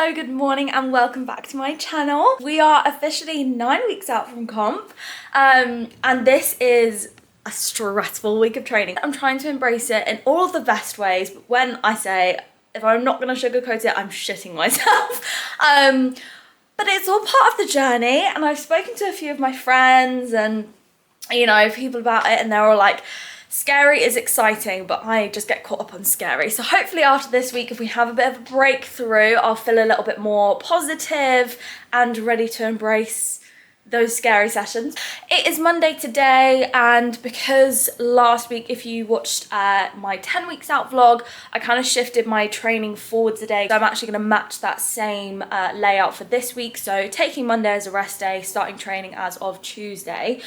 Hello, good morning and welcome back to my channel. We are officially 9 weeks out from comp and this is a stressful week of training. I'm trying to embrace it in all of the best ways, but when I say, if I'm not going to sugarcoat it, I'm shitting myself. But it's all part of the journey, and I've spoken to a few of my friends and, you know, people about it, and they're all like, scary is exciting, but I just get caught up on scary. So hopefully after this week, if we have a bit of a breakthrough, I'll feel a little bit more positive and ready to embrace those scary sessions. It is Monday today, and because last week, if you watched my 10 weeks out vlog, I kind of shifted my training forwards a day. So I'm actually going to match that same layout for this week. So taking Monday as a rest day, starting training as of Tuesday.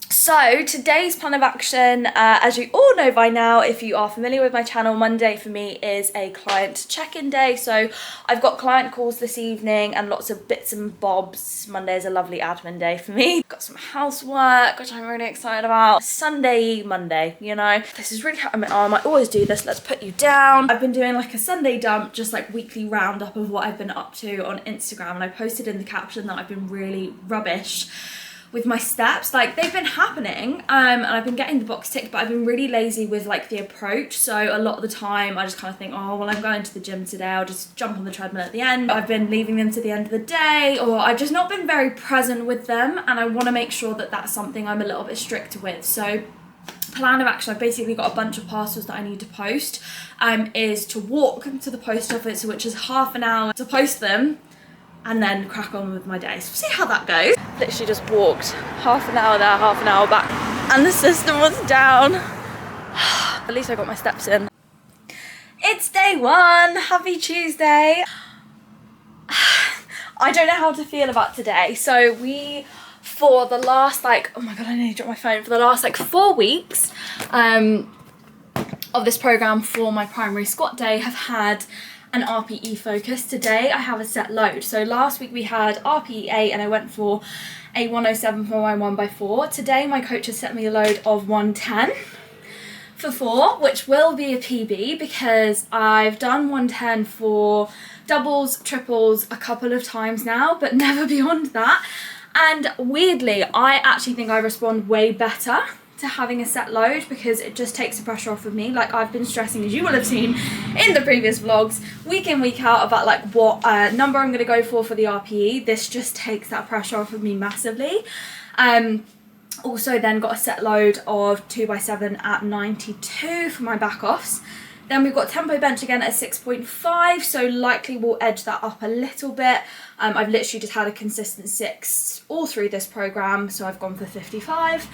So today's plan of action, as you all know by now, if you are familiar with my channel, Monday for me is a client check-in day. So I've got client calls this evening and lots of bits and bobs. Monday is a lovely admin day for me. Got some housework, which I'm really excited about. Sunday, Monday, you know. This is really hard. I always do this. Let's put you down. I've been doing like a Sunday dump, just like weekly roundup of what I've been up to on Instagram. And I posted in the caption that I've been really rubbish with my steps. Like, they've been happening and I've been getting the box ticked, but I've been really lazy with like the approach. So a lot of the time I just kind of think, oh well, I'm going to the gym today, I'll just jump on the treadmill at the end. I've been leaving them to the end of the day, or I've just not been very present with them, and I want to make sure that that's something I'm a little bit strict with. So plan of action, I've basically got a bunch of parcels that I need to post, is to walk to the post office, which is half an hour to post them, and then crack on with my day. So we'll see how that goes. Literally just walked half an hour there, half an hour back, and the system was down. At least I got my steps in. It's day one, happy Tuesday. I don't know how to feel about today. So we, for the last like, oh my God, I nearly dropped my phone. For the last like 4 weeks of this program for my primary squat day, have had an RPE focus. Today I have a set load. So last week we had RPE 8 and I went for a 107 for my 1x4. Today my coach has set me a load of 110 for 4, which will be a PB because I've done 110 for doubles, triples a couple of times now, but never beyond that. And weirdly, I actually think I respond way better to having a set load because it just takes the pressure off of me. Like, I've been stressing, as you will have seen in the previous vlogs, week in, week out, about like what number I'm going to go for the RPE. This just takes that pressure off of me massively. Also then got a set load of 2x7 at 92 for my back offs. Then we've got tempo bench again at 6.5, so likely we'll edge that up a little bit. I've literally just had a consistent 6 all through this program, so I've gone for 55.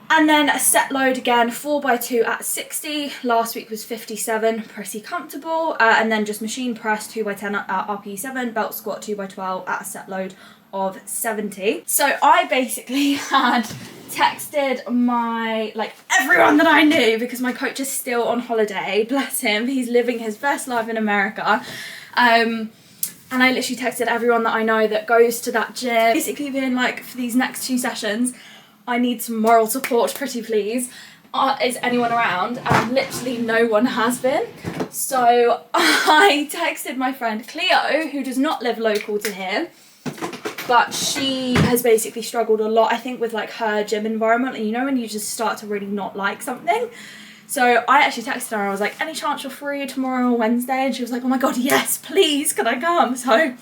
And then a set load again, 4x2 at 60. Last week was 57, pretty comfortable. And then just machine press, 2x10 at RPE 7, belt squat 2x12 at a set load of 70. So I basically had texted my, like, everyone that I knew, because my coach is still on holiday, bless him, he's living his best life in America. And I literally texted everyone that I know that goes to that gym, basically being like, for these next 2 sessions, I need some moral support, pretty please. Is anyone around? And literally no one has been. So I texted my friend Cleo, who does not live local to here, but she has basically struggled a lot, I think, with like her gym environment. And you know when you just start to really not like something? So I actually texted her and I was like, any chance you're free tomorrow or Wednesday? And she was like, oh my God, yes, please, can I come? So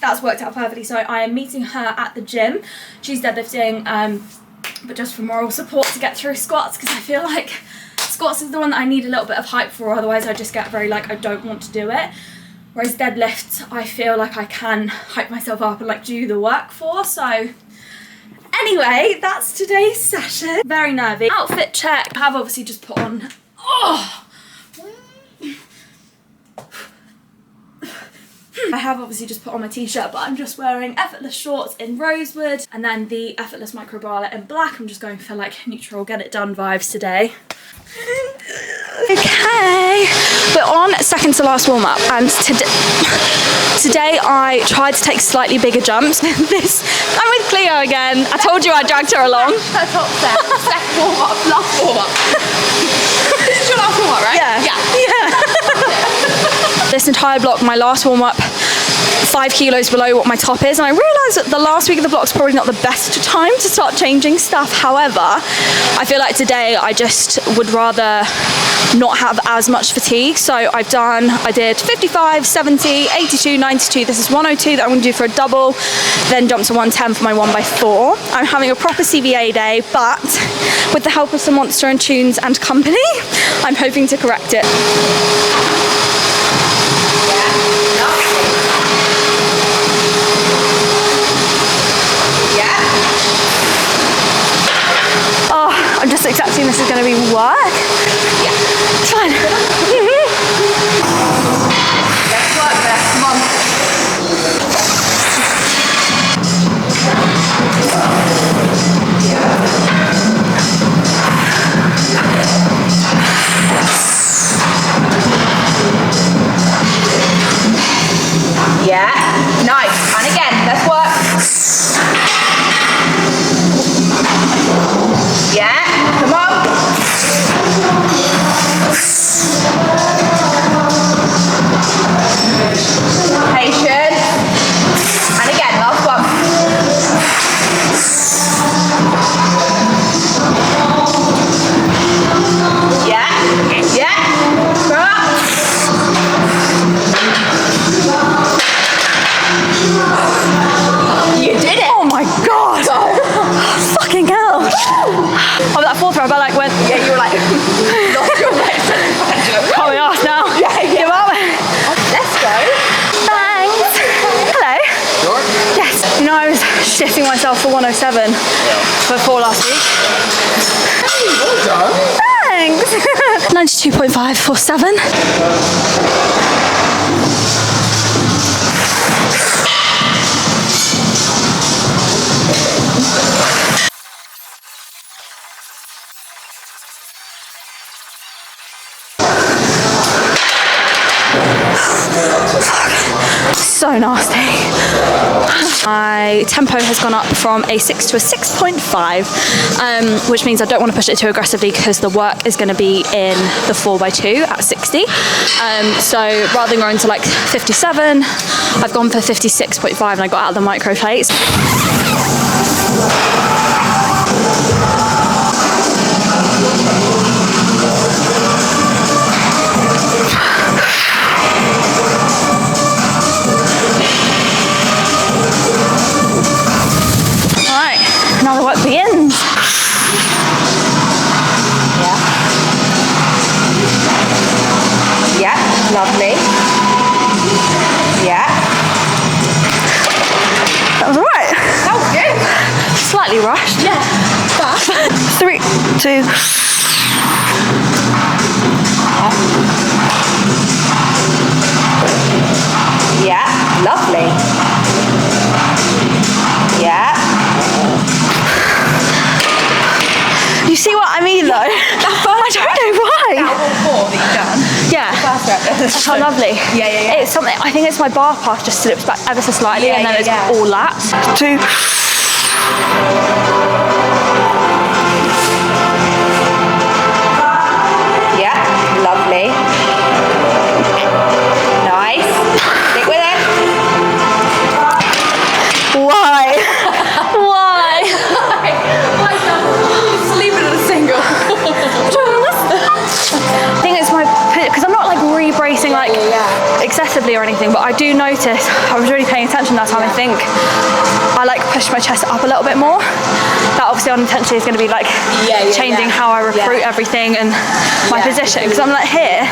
that's worked out perfectly. So I am meeting her at the gym. She's deadlifting, but just for moral support to get through squats, because I feel like squats is the one that I need a little bit of hype for, otherwise I just get very like, I don't want to do it. Whereas deadlift, I feel like I can hype myself up and like do the work for. So anyway, that's today's session. Very nervy. Outfit check. I have obviously just put on, I have obviously just put on my t-shirt, but I'm just wearing effortless shorts in rosewood and then the effortless micro bralette in black. I'm just going for like neutral, get it done vibes today. Okay, we're on second to last warm up, and today I tried to take slightly bigger jumps. I'm with Cleo again. I told you I dragged her along. Her top set, second warm up, last warm up. This is your last warm up, right? Yeah. Yeah. This entire block, my last warm-up, 5 kilos below what my top is, and I realised that the last week of the block's probably not the best time to start changing stuff. However, I feel like today I just would rather not have as much fatigue. So I did 55, 70, 82, 92. This is 102 that I'm going to do for a double, then jump to 110 for my 1x4. I'm having a proper CVA day, but with the help of some Monster and Tunes and company, I'm hoping to correct it. I'm just accepting this is going to be work. Yeah. It's fine. Let's work there. Come on. Yeah. Nice. And again, let's work. Yeah, come on. Patience. And again, last one. Yeah, yeah. Come on. You did it. Oh my god. Fucking hell. Oh, that fourth row, but like went. Yeah, you were like, lost your legs. Oh, my ass now. Yeah. Give up. Let's go. Thanks. Hello. Sure. Yes. You know, I was shitting myself for 107 for 4 last week. Hey, well done. Thanks. 92.5 for 7. So nasty. My tempo has gone up from a 6 to a 6.5, which means I don't want to push it too aggressively because the work is going to be in the 4x2 at 60. So rather than going to like 57, I've gone for 56.5 and I got out of the micro plates. Now the work begins. Yeah. Yeah, lovely. Yeah. That was alright. That was good. Slightly rushed. Yeah. But 3, 2. yeah, lovely. Yeah. You see what I mean though? I don't know why. That all 4 that you've done. Yeah. That's How lovely. Yeah. It's something, I think it's my bar path just slips back ever so slightly and then it's all lats. 2. Yeah, lovely. Nice. Stick with it. Why? Why? Just leave it at a single. I think it's because I'm not like re-bracing like excessively or anything, but I do notice, I was really paying attention that time, I think I like push my chest up a little bit more. That obviously unintentionally is going to be like changing how I recruit everything and my position, because I'm like here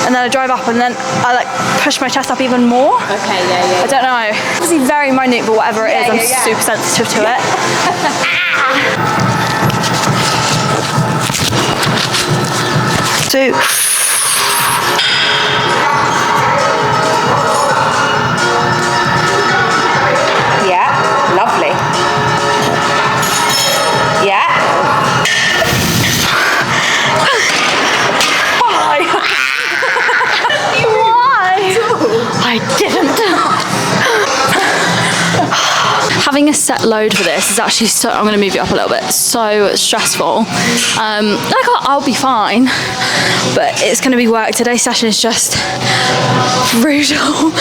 and then I drive up and then I like push my chest up even more. Okay, I don't know. Obviously very minute, but whatever it is, I'm super sensitive to it. 2. Yeah, lovely. Yeah. Why? Why? I didn't. Having a set load for this is actually so, I'm going to move it up a little bit, so stressful. Like I'll be fine, but it's going to be work. Today's session is just brutal.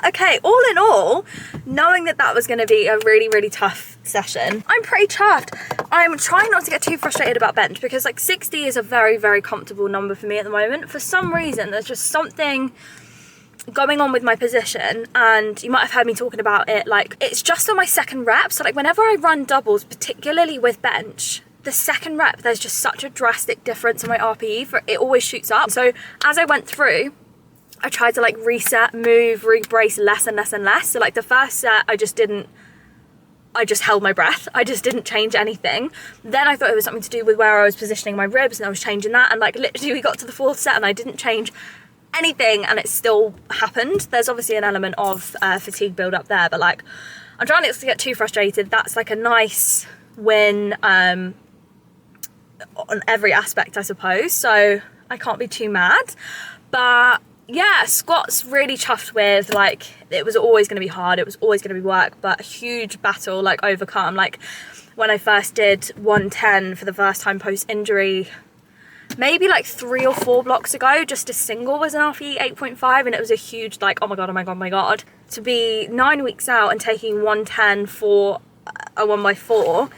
Okay, all in all, knowing that that was going to be a really, really tough session, I'm pretty chuffed. I'm trying not to get too frustrated about bench because like 60 is a very, very comfortable number for me at the moment. For some reason, there's just something going on with my position, and you might have heard me talking about it, like it's just on my second rep. So like whenever I run doubles, particularly with bench, the second rep, there's just such a drastic difference in my RPE, for it always shoots up. So as I went through, I tried to like reset, move, re-brace less and less and less. So like the first set, I just held my breath. I just didn't change anything. Then I thought it was something to do with where I was positioning my ribs, and I was changing that. And like literally we got to the fourth set and I didn't change anything, and it still happened. There's obviously an element of fatigue build up there, but like I'm trying not to get too frustrated. That's like a nice win on every aspect, I suppose. So I can't be too mad. But yeah, squats really chuffed with. Like it was always going to be hard, it was always going to be work, but a huge battle like overcome. Like when I first did 110 for the first time post injury, maybe like 3 or 4 blocks ago, just a single was an RPE 8.5, and it was a huge like oh my god, oh my god, oh my god. To be 9 weeks out and taking 110 for a 1x4,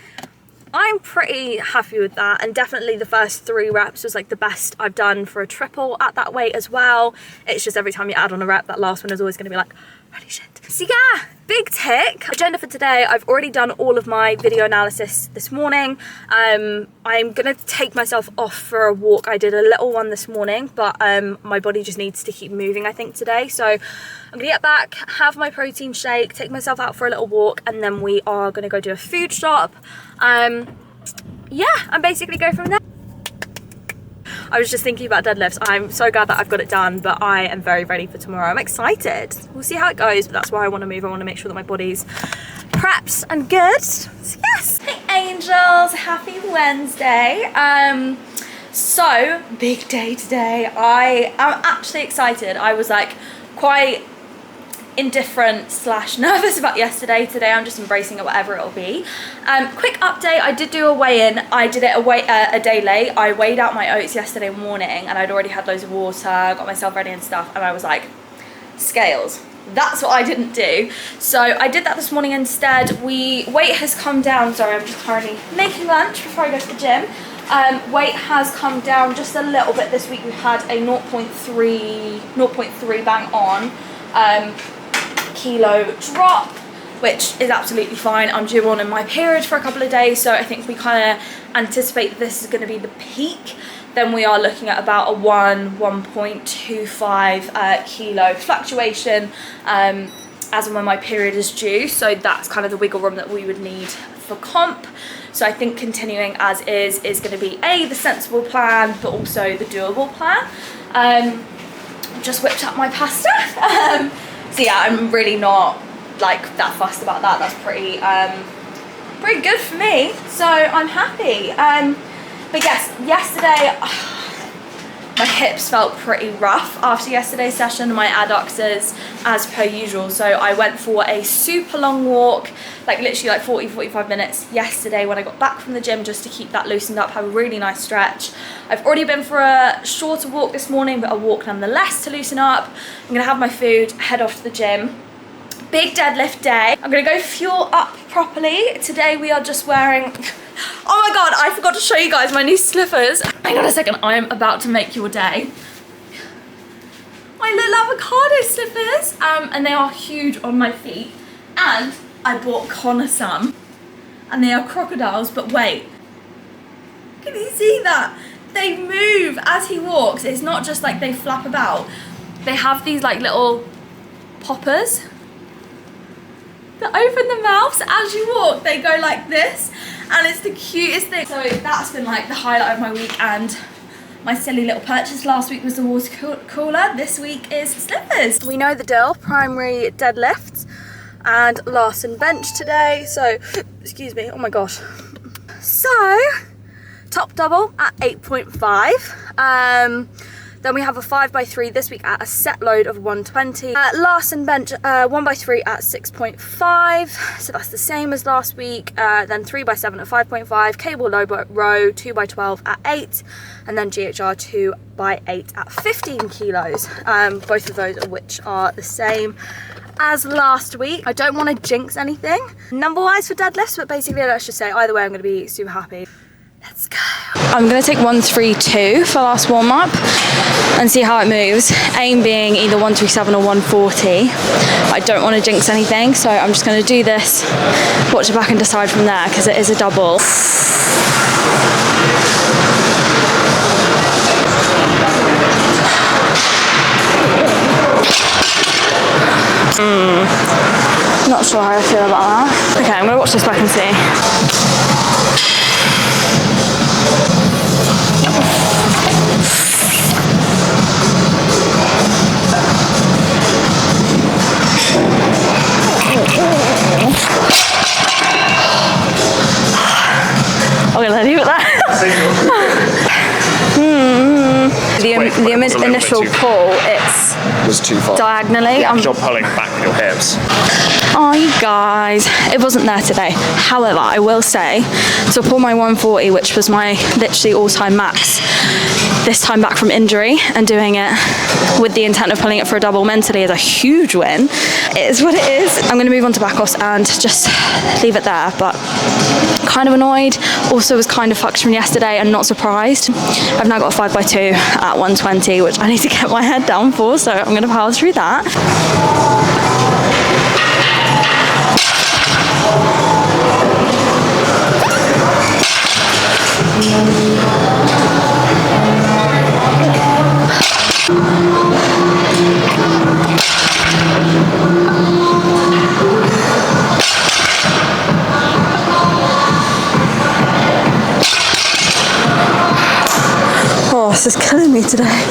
I'm pretty happy with that. And definitely the first 3 reps was like the best I've done for a triple at that weight as well. It's just every time you add on a rep, that last one is always going to be like, holy shit. So yeah, big tick. Agenda for today, I've already done all of my video analysis this morning. I'm gonna take myself off for a walk. I did a little one this morning, but my body just needs to keep moving, I think, today. So I'm gonna get back, have my protein shake, take myself out for a little walk, and then we are gonna go do a food shop. Yeah, and basically go from there. I was just thinking about deadlifts. I'm so glad that I've got it done, but I am very ready for tomorrow. I'm excited. We'll see how it goes, but that's why I want to move. I want to make sure that my body's prepped and good. So yes. Hey angels, happy Wednesday. So big day today. I am actually excited. I was like quite indifferent / nervous about yesterday. Today I'm just embracing it, whatever it'll be. Quick update, I did do a weigh-in. I did it a day late. I weighed out my oats yesterday morning, and I'd already had loads of water, got myself ready and stuff, and I was like, scales. That's what I didn't do. So I did that this morning instead. Weight has come down. Sorry, I'm just currently making lunch before I go to the gym. Weight has come down just a little bit this week. We've had a 0.3 bang on kilo drop, which is absolutely fine. I'm due on in my period for a couple of days, so I think we kind of anticipate that this is going to be the peak. Then we are looking at about a 1.25 kilo fluctuation as and when my period is due. So that's kind of the wiggle room that we would need for comp. So I think continuing as is going to be the sensible plan, but also the doable plan. Just whipped up my pasta. So yeah, I'm really not like that fussed about that. That's pretty good for me. So I'm happy. But yes, yesterday my hips felt pretty rough after yesterday's session. My adductors as per usual. So I went for a super long walk, like literally like 40-45 minutes yesterday when I got back from the gym, just to keep that loosened up, have a really nice stretch. I've already been for a shorter walk this morning, but a walk nonetheless to loosen up. I'm gonna have my food, head off to the gym. Big deadlift day. I'm gonna go fuel up properly. Today we are just wearing, oh my god, I forgot to show you guys my new slippers. Hang on a second, I am about to make your day. My little avocado slippers, and they are huge on my feet. And I bought Connor some, and they are crocodiles, but wait. Can you see that? They move as he walks. It's not just like they flap about. They have these like little poppers that open the mouths as you walk. They go like this, and it's the cutest thing. So that's been like the highlight of my week, and My silly little purchase last week was the water cooler. This week is slippers. We know the deal, primary deadlifts and Larson bench today. So, excuse me, oh my gosh. So, top double at 8.5. Then we have a 5x3 this week at a set load of 120. Larson bench 1x3 at 6.5, so that's the same as last week. Then 3x7 at 5.5, cable low row 2x12 at 8, and then GHR 2x8 at 15 kilos. Both of those of which are the same as last week. I don't want to jinx anything number wise for deadlifts, but basically let's just say either way I'm going to be super happy. Let's go. I'm going to take 132 for last warm up and see how it moves. Aim being either 137 or 140. I don't want to jinx anything, so I'm just going to do this, watch it back and decide from there because it is a double. Not sure how I feel about that. Okay, I'm going to watch this back and see. I'm gonna leave it there. The initial pull, was too far. Diagonally. You're pulling back with your hips. Oh, you guys, it wasn't there today. However, I will say, to pull my 140, which was my literally all-time max, this time back from injury and doing it with the intent of pulling it for a double mentally is a huge win. It is what it is. I'm going to move on to back offs and just leave it there, but kind of annoyed. Also was kind of fucked from yesterday and not surprised. I've now got a 5x2 at 120, which I need to get my head down for, so I'm going to power through that. Oh, this is killing me today.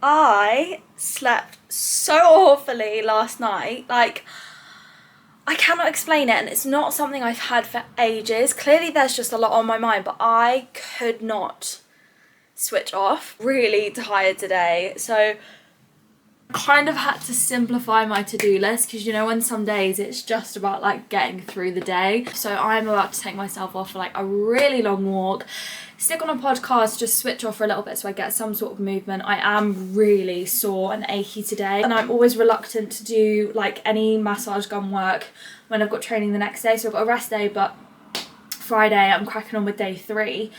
I slept so awfully last night. Like, I cannot explain it, and it's not something I've had for ages. Clearly there's just a lot on my mind, but I could not switch off. Really tired today, so kind of had to simplify my to-do list, because you know when some days it's just about like getting through the day. So I'm about to take myself off for like a really long walk, stick on a podcast, just switch off for a little bit so I get some sort of movement. I am really sore and achy today, and I'm always reluctant to do like any massage gun work when I've got training the next day. So I've got a rest day, but Friday I'm cracking on with day 3.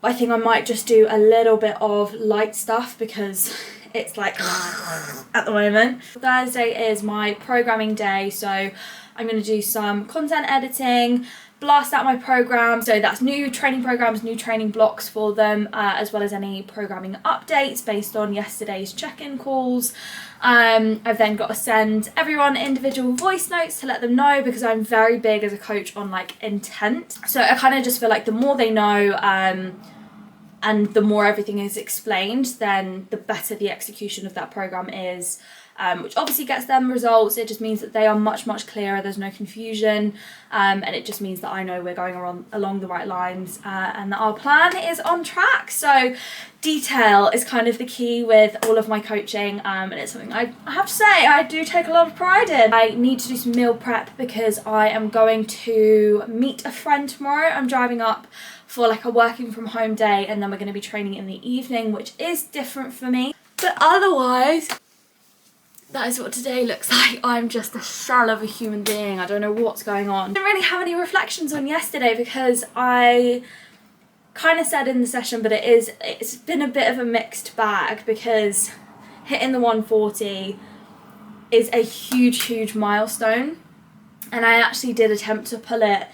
But I think I might just do a little bit of light stuff because it's like at the moment. Thursday is my programming day, so I'm going to do some content editing, blast out my program. So that's new training programs, new training blocks for them, as well as any programming updates based on yesterday's check-in calls. I've then got to send everyone individual voice notes to let them know, because I'm very big as a coach on like intent. So I kind of just feel like the more they know, and the more everything is explained, then the better the execution of that program is, which obviously gets them results. It just means that they are much, much clearer, there's no confusion, and it just means that I know we're going along the right lines, and that our plan is on track. So detail is kind of the key with all of my coaching, and it's something I have to say I do take a lot of pride in. I need to do some meal prep because I am going to meet a friend tomorrow. I'm driving up for like a working from home day, and then we're going to be training in the evening, which is different for me. But otherwise, that is what today looks like. I'm just a shell of a human being. I don't know what's going on. I didn't really have any reflections on yesterday because I kind of said in the session, but it's been a bit of a mixed bag because hitting the 140 is a huge milestone. And I actually did attempt to pull it.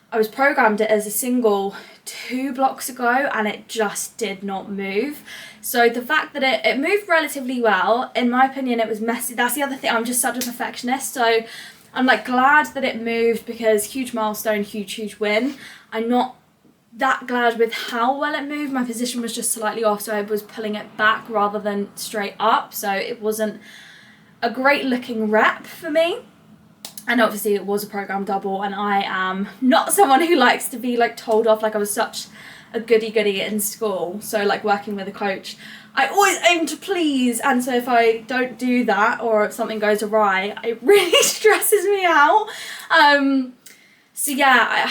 I was programmed it as a single 2 blocks ago and it just did not move. So the fact that it moved relatively well, in my opinion, it was messy. That's the other thing, I'm just such a perfectionist. So I'm like glad that it moved because huge milestone, huge win. I'm not that glad with how well it moved. My position was just slightly off, so I was pulling it back rather than straight up. So it wasn't a great looking rep for me. And obviously it was a program double and I am not someone who likes to be like told off. Like I was such a goody in school. So like working with a coach, I always aim to please. And so if I don't do that or if something goes awry, it really stresses me out. So yeah,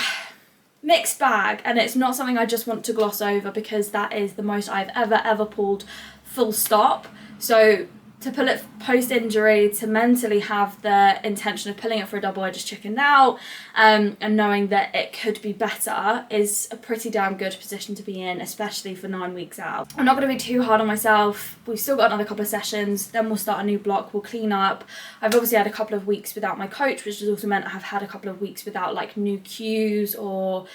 mixed bag. And it's not something I just want to gloss over because that is the most I've ever pulled, full stop. So to pull it post-injury, to mentally have the intention of pulling it for a double, I just chickened out, and knowing that it could be better is a pretty damn good position to be in, especially for 9 weeks out. I'm not going to be too hard on myself. We've still got another couple of sessions, then we'll start a new block, we'll clean up. I've obviously had a couple of weeks without my coach, which has also meant I've had a couple of weeks without like new cues or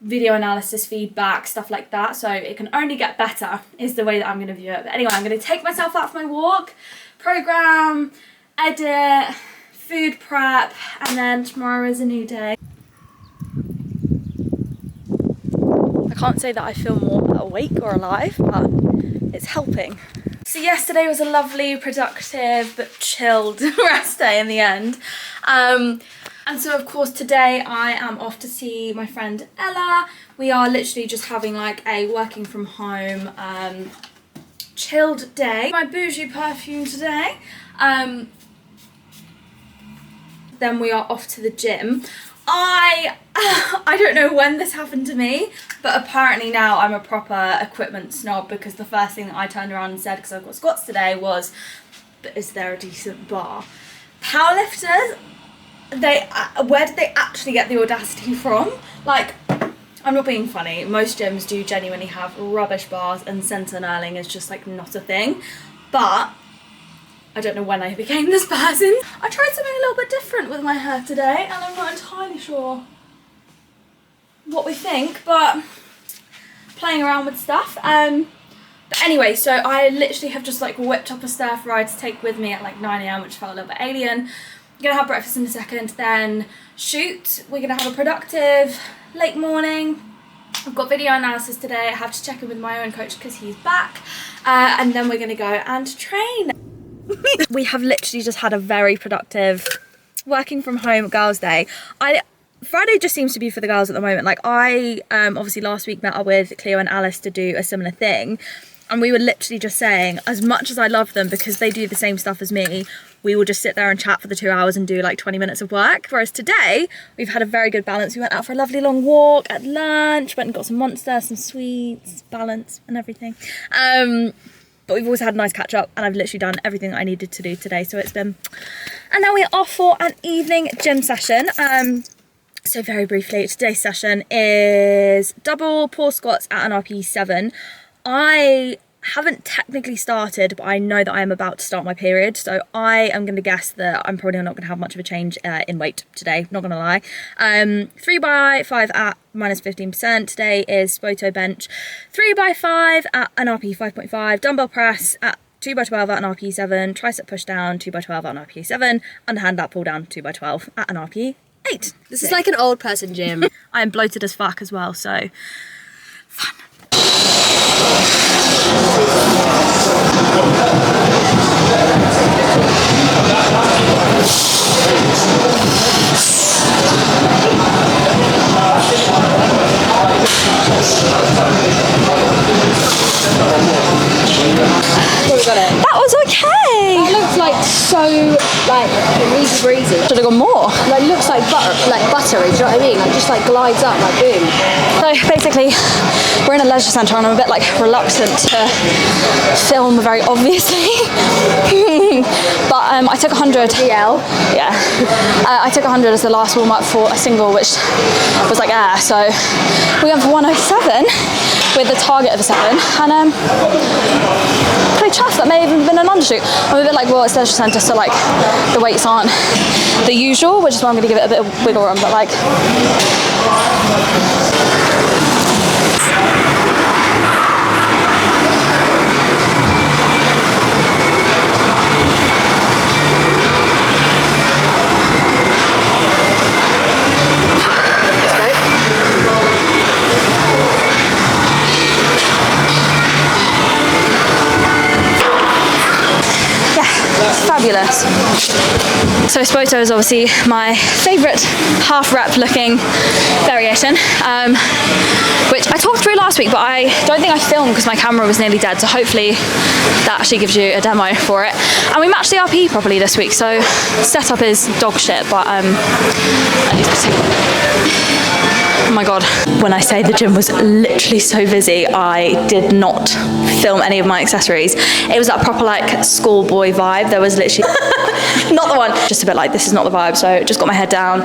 video analysis feedback, stuff like that. So it can only get better is the way that I'm going to view it. But anyway, I'm going to take myself out for my walk, program, edit, food prep, and then tomorrow is a new day. I can't say that I feel more awake or alive, but it's helping. So yesterday was a lovely, productive, but chilled rest day in the end. And so of course today I am off to see my friend Ella. We are literally just having like a working from home chilled day. My bougie perfume today. Then we are off to the gym. I don't know when this happened to me, but apparently now I'm a proper equipment snob because the first thing that I turned around and said, because I've got squats today, was, but is there a decent bar? Powerlifters, where did they actually get the audacity from? Like, I'm not being funny, most gyms do genuinely have rubbish bars and centre knurling is just like not a thing, but I don't know when I became this person. I tried something a little bit different with my hair today and I'm not entirely sure what we think, but playing around with stuff. But anyway, so I literally have just like whipped up a stir fry to take with me at like 9 AM, which felt a little bit alien. I'm gonna have breakfast in a second, then shoot. We're gonna have a productive late morning. I've got video analysis today. I have to check in with my own coach because he's back. And then we're gonna go and train. We have literally just had a very productive working from home girls' day. Friday just seems to be for the girls at the moment. Like I obviously last week met up with Cleo and Alice to do a similar thing. And we were literally just saying, as much as I love them because they do the same stuff as me, we will just sit there and chat for the 2 hours and do like 20 minutes of work. Whereas today, we've had a very good balance. We went out for a lovely long walk at lunch, went and got some Monster, some sweets, balance and everything. But we've also had a nice catch up and I've literally done everything that I needed to do today. So it's been, and now we're off for an evening gym session. So very briefly, today's session is double pull squats at an RPE 7. I haven't technically started, but I know that I am about to start my period, so I am going to guess that I'm probably not going to have much of a change in weight today, not going to lie. 3x5 at minus 15%. Today is Spoto bench 3x5 at an RPE 5.5, dumbbell press at 2x12 at an RPE 7, tricep push down 2x12 at an RPE 7, underhand lat pull down 2x12 at an RPE 8. This is like an old person gym. I am bloated as fuck as well, so fun. That was okay. That looks like so like breezy. Should have gone more. like looks like buttery, do you know what I mean? Like just like glides up, like boom. So basically, we're in a leisure centre and I'm a bit like reluctant to film very obviously. But I took 100. DL. Yeah. I took 100 as the last warm up for a single, which was like so we went for 107 with the target of a 7, and pretty chuffed. That may have even been an undershoot. I'm a bit like, well, it's leisure centre, so like the weights aren't the usual, which is why I'm going to give it a bit of wiggle room, but like fabulous. So Spoto is obviously my favourite half rep looking variation, which I talked through last week, but I don't think I filmed because my camera was nearly dead, so hopefully that actually gives you a demo for it. And we matched the RP properly this week, so setup is dog shit, but at least oh my god, when I say the gym was literally so busy, I did not film any of my accessories. It was that proper like schoolboy vibe. There was literally not the one, just a bit like this is not the vibe, so just got my head down,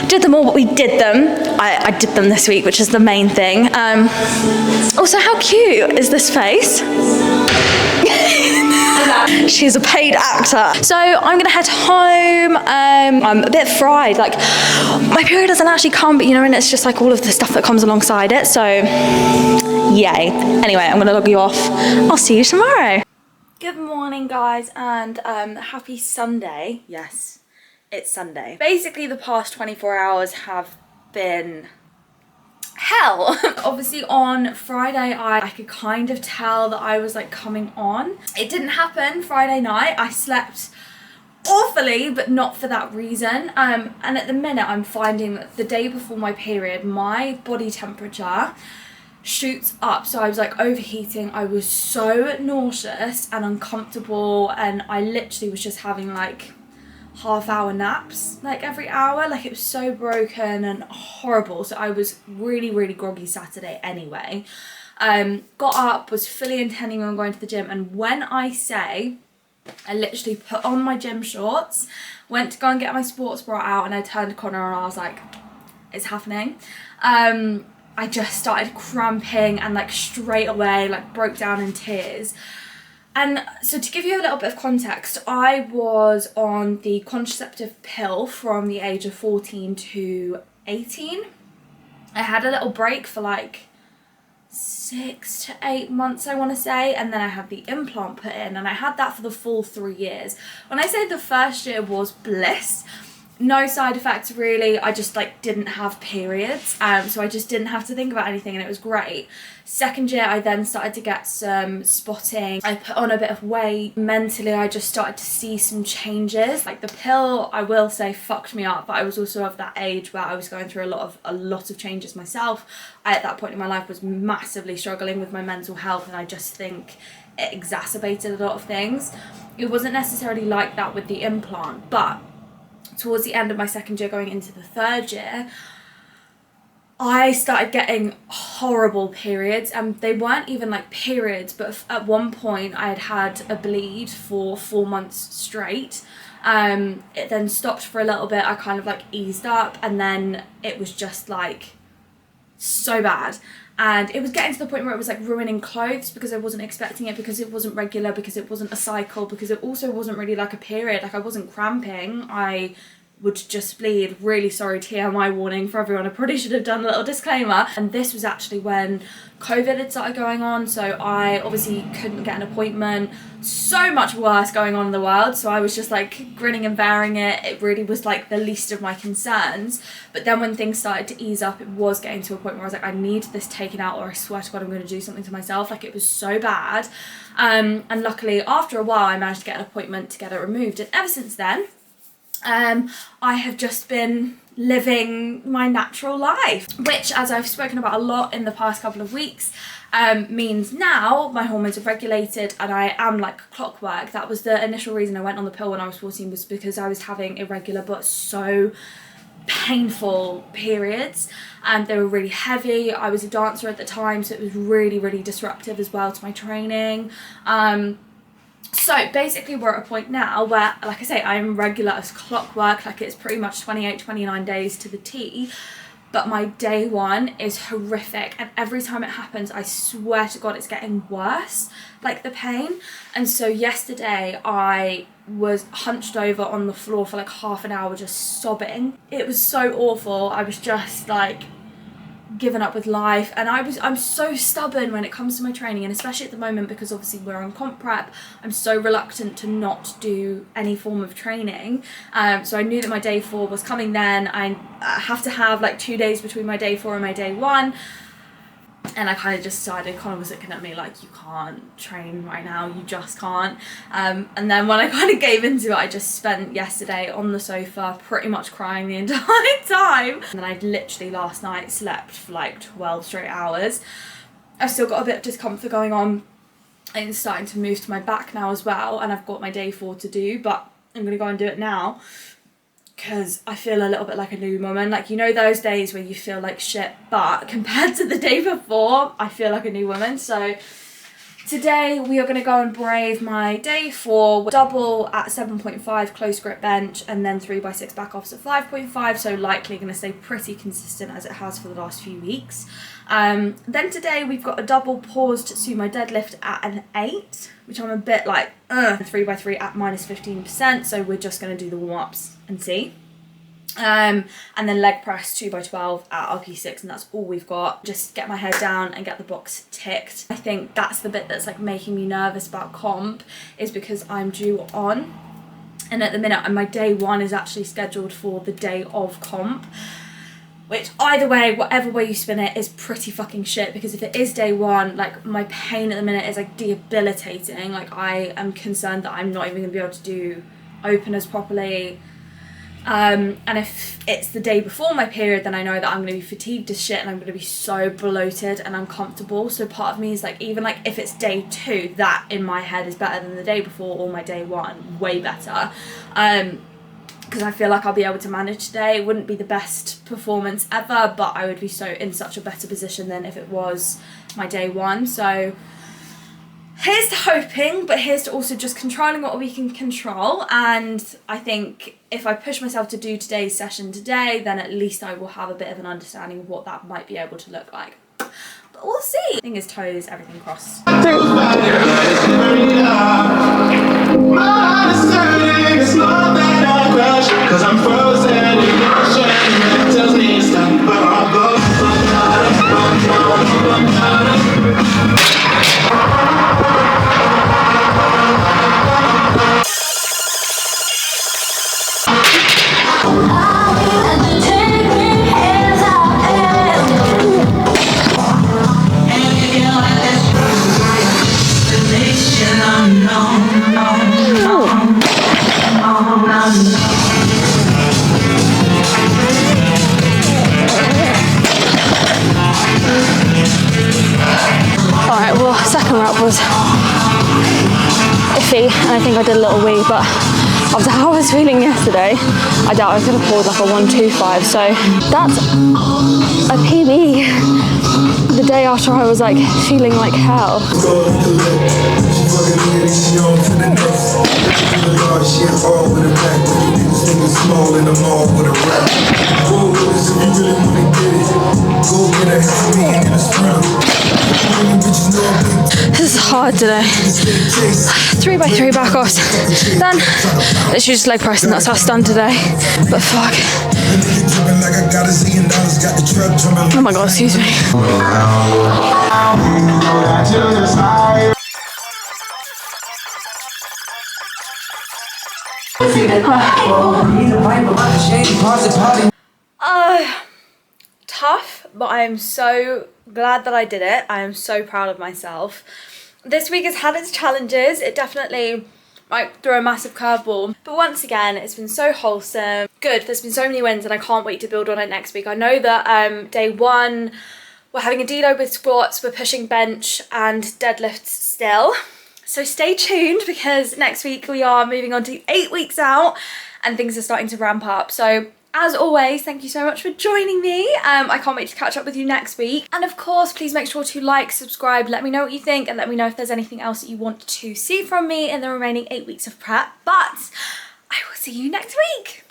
did them all, but we did them. I did them this week, which is the main thing. Also, how cute is this face? She's a paid actor. So I'm gonna head home. I'm a bit fried, like my period doesn't actually come, but you know, and it's just like all of the stuff that comes alongside it, so yay. Anyway, I'm gonna log you off. I'll see you tomorrow. Good morning guys, and happy Sunday. Yes, it's Sunday. Basically the past 24 hours have been hell. Obviously on Friday I could kind of tell that I was like coming on. It didn't happen Friday night. I slept awfully, but not for that reason. And at the minute I'm finding that the day before my period my body temperature shoots up, so I was like overheating. I was so nauseous and uncomfortable, and I literally was just having like half-hour naps like every hour. Like it was so broken and horrible, so I was really groggy Saturday anyway. Got up, was fully intending on going to the gym, and when I say I literally put on my gym shorts, went to go and get my sports bra out, and I turned a corner and I was like, it's happening. I just started cramping and like straight away like broke down in tears. And so to give you a little bit of context, I was on the contraceptive pill from the age of 14 to 18. I had a little break for like 6 to 8 months, I want to say, and then I had the implant put in, and I had that for the full 3 years. When I say the first year was bliss, no side effects really. I just like didn't have periods, so I just didn't have to think about anything, and it was great. Second year I then started to get some spotting. I put on a bit of weight. Mentally I just started to see some changes. Like the pill, I will say, fucked me up, but I was also of that age where I was going through a lot of changes myself. I at that point in my life was massively struggling with my mental health, and I just think it exacerbated a lot of things. It wasn't necessarily like that with the implant, but towards the end of my second year going into the third year, I started getting horrible periods, and they weren't even like periods, but at one point I had had a bleed for 4 months straight. It then stopped for a little bit. I kind of like eased up, and then it was just like so bad. And it was getting to the point where it was like ruining clothes, because I wasn't expecting it, because it wasn't regular, because it wasn't a cycle, because it also wasn't really like a period. Like I wasn't cramping, I would just bleed. Really sorry, TMI warning for everyone. I probably should have done a little disclaimer. And this was actually when COVID had started going on, so I obviously couldn't get an appointment. So much worse going on in the world, so I was just like grinning and bearing it. It really was like the least of my concerns. But then when things started to ease up, it was getting to a point where I was like, I need this taken out, or I swear to God I'm going to do something to myself. Like it was so bad. And luckily after a while I managed to get an appointment to get it removed, and ever since then I have just been living my natural life, which, as I've spoken about a lot in the past couple of weeks, means now my hormones are regulated and I am like clockwork. That was the initial reason I went on the pill when I was 14, was because I was having irregular but so painful periods, and they were really heavy. I was a dancer at the time, so it was really, really disruptive as well to my training. So basically we're at a point now where, like I say, I'm regular as clockwork, like it's pretty much 28, 29 days to the T, but my day one is horrific, and every time it happens I swear to God it's getting worse, like the pain. And so yesterday I was hunched over on the floor for like half an hour just sobbing. It was so awful. I was just like given up with life, and I'm so stubborn when it comes to my training, and especially at the moment because obviously we're on comp prep, I'm so reluctant to not do any form of training. So I knew that my day 4 was coming then. I have to have like 2 days between my day 4 and my day 1, and I kind of just decided, Connor was looking at me like, you can't train right now, you just can't. And then when I kind of gave into it, I just spent yesterday on the sofa pretty much crying the entire time. And then I literally last night slept for like 12 straight hours. I've still got a bit of discomfort going on, and it's starting to move to my back now as well, and I've got my day 4 to do, but I'm gonna go and do it now because I feel a little bit like a new woman. Like, you know those days where you feel like shit, but compared to the day before, I feel like a new woman. So today we are going to go and brave my day 4, double at 7.5 close grip bench, and then 3x6 back offs at 5.5, so likely going to stay pretty consistent as it has for the last few weeks. Then today we've got a double paused sumo deadlift at an 8, which I'm a bit like 3x3 at -15%, so we're just going to do the warm-ups and see. And then leg press 2x12 at RP6, and that's all we've got. Just get my head down and get the box ticked. I think that's the bit that's like making me nervous about comp, is because I'm due on, and at the minute my day 1 is actually scheduled for the day of comp, which either way, whatever way you spin it, is pretty fucking shit, because if it is day 1, like my pain at the minute is like debilitating. Like I am concerned that I'm not even gonna be able to do openers properly. And if it's the day before my period, then I know that I'm going to be fatigued as shit, and I'm going to be so bloated and uncomfortable. So part of me is like, even like if it's day 2, that in my head is better than the day before or my day 1, way better. Because I feel like I'll be able to manage today. It wouldn't be the best performance ever, but I would be so in such a better position than if it was my day 1. So here's to hoping, but here's to also just controlling what we can control. And I think if I push myself to do today's session today, then at least I will have a bit of an understanding of what that might be able to look like. But we'll see. Fingers, toes, everything crossed. Alright, well, second rep was iffy, and I think I did a little wee, but after how I was feeling yesterday, I doubt I could have pulled like a 125, so that's a PB the day after I was like feeling like hell. This is hard today. 3x3 back offs. Then it's just leg press, and that's how it's done today. But fuck. Oh my god, excuse me. Tough, but I am so glad that I did it. I am so proud of myself. This week has had its challenges. It definitely like threw a massive curveball, but once again it's been so wholesome. Good, there's been so many wins, and I can't wait to build on it next week. I know that day 1 we're having a deload with squats, we're pushing bench and deadlifts still, so stay tuned, because next week we are moving on to 8 weeks out and things are starting to ramp up. So as always, thank you so much for joining me. I can't wait to catch up with you next week. And of course, please make sure to like, subscribe, let me know what you think, and let me know if there's anything else that you want to see from me in the remaining 8 weeks of prep. But I will see you next week.